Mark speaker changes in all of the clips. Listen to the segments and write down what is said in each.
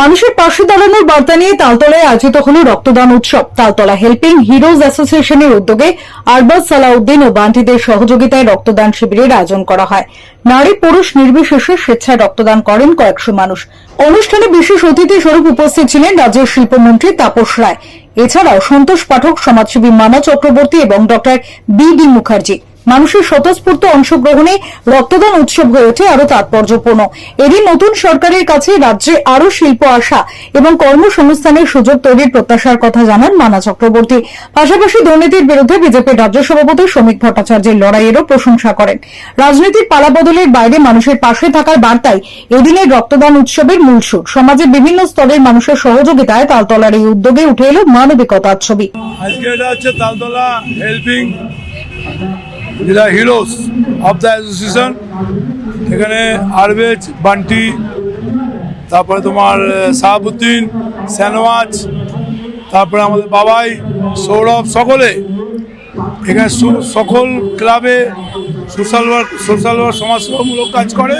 Speaker 1: মানুষের পাশে দাঁড়ানোর বার্তা নিয়ে তালতলায় আয়োজিত হল রক্তদান উৎসব। তালতলা হেল্পিং হিরোজ অ্যাসোসিয়েশনের উদ্যোগে আরবাজ সালাউদ্দিন ও বান্টিদের সহযোগিতায় রক্তদান শিবিরের আয়োজন করা হয়। নারী পুরুষ নির্বিশেষে স্বেচ্ছায় রক্তদান করেন কয়েকশো মানুষ। অনুষ্ঠানে বিশেষ অতিথি স্বরূপ উপস্থিত ছিলেন রাজ্যের শিল্পমন্ত্রী তাপস রায়। এছাড়াও সন্তোষ পাঠক, সমাজসেবী মানা চক্রবর্তী এবং ডক্টর বি.ডি. মুখার্জি। মানুষের স্বতঃস্ফূর্ত অংশগ্রহণে রক্তদান উৎসব হয়ে ওঠে আরো তাৎপর্যপূর্ণ। এরই নতুন সরকারের কাছে রাজ্যে আরো শিল্প আসা এবং কর্মসংস্থানের সুযোগ তৈরির প্রত্যাশার কথা জানান মানা চক্রবর্তী। পাশাপাশি দুর্নীতির বিরুদ্ধে বিজেপির রাজ্য সভাপতি শ্রমিক ভট্টাচার্যের লড়াইয়েরও প্রশংসা করেন। রাজনৈতিক পালাবদলের বাইরে মানুষের পাশে থাকার বার্তায় এদিনের রক্তদান উৎসবের মূল সুর। সমাজের বিভিন্ন স্তরের মানুষের সহযোগিতায় তালতলার এই উদ্যোগে উঠে এলো মানবিকতার ছবি।
Speaker 2: আজকে এটা হচ্ছে Taltala helping heroes of the association. এখানে আরবেজ, বান্টি, তারপরে তোমার শাহাবুদ্দিন, শাহনওয়াজ, তারপরে আমাদের বাবাই, সৌরভ, সকলে এখানে সকল ক্লাবে সোশ্যাল ওয়ার্ক সমাজসেবামূলক কাজ করে।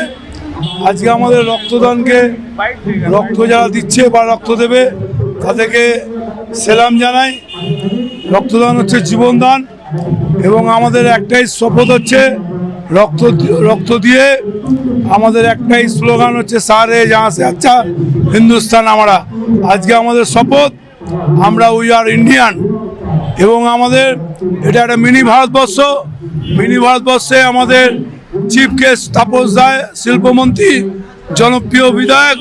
Speaker 2: আজকে আমাদের রক্তদানকে রক্ত যারা দিচ্ছে বা রক্ত দেবে তাদেরকে সেলাম জানাই। রক্তদান হচ্ছে জীবনদান এবং আমাদের একটাই শপথ হচ্ছে রক্ত দিয়ে আমাদের একটাই স্লোগান হচ্ছে সারে জাহাঁ সে আচ্ছা হিন্দুস্তান। আমরা আজকে আমাদের শপথ, আমরা উই আর ইন্ডিয়ান এবং আমাদের এটা একটা মিনি ভারতবর্ষ। মিনি ভারতবর্ষে আমাদের চিফ গেস্ট তাপস রায়, শিল্পমন্ত্রী, জনপ্রিয় বিধায়ক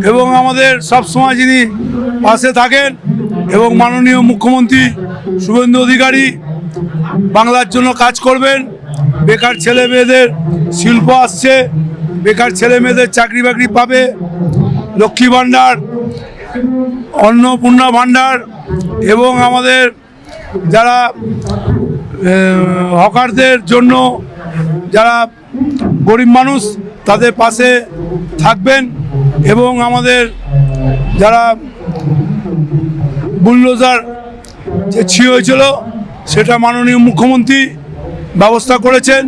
Speaker 2: এবং আমাদের সবসময় যিনি পাশে থাকেন এবং মাননীয় মুখ্যমন্ত্রী শুভেন্দু অধিকারী বাংলার জন্য কাজ করবেন। বেকার ছেলে মেয়েদের শিল্প আসছে, বেকার ছেলে মেয়েদের চাকরি বাকরি পাবে। লক্ষ্মী ভাণ্ডার, অন্নপূর্ণা ভাণ্ডার এবং আমাদের যারা হকারদের জন্য যারা গরিব মানুষ তাদের পাশে থাকবেন এবং আমাদের যারা বুলডোজার যে হয়েছিল সেটা মাননীয় মুখ্যমন্ত্রী ব্যবস্থা করেছেন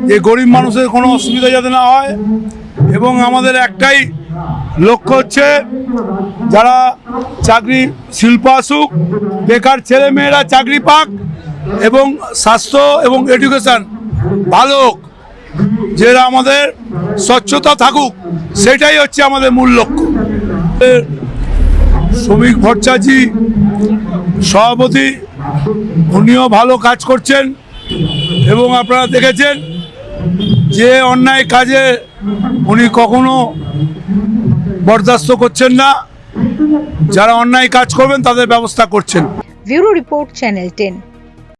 Speaker 2: যে গরিব মানুষের কোনো অসুবিধা যাতে না হয়। এবং আমাদের একটাই লক্ষ্য হচ্ছে যারা চাকরি শিল্প আসুক, বেকার ছেলে মেয়েরা চাকরি পাক এবং স্বাস্থ্য এবং এডুকেশন ভালো হোক, যেটা আমাদের স্বচ্ছতা থাকুক, সেটাই হচ্ছে আমাদের মূল লক্ষ্য। শ্রমিক ভট্টাচার্য সভাপতি, উনিও ভালো কাজ করছেন এবং আপনারা দেখেছেন যে অন্যায় কাজে উনি কখনো বরদাস্ত করছেন না। যারা অন্যায় কাজ করবেন তাদের ব্যবস্থা করছেন।
Speaker 3: Bureau report, channel 10।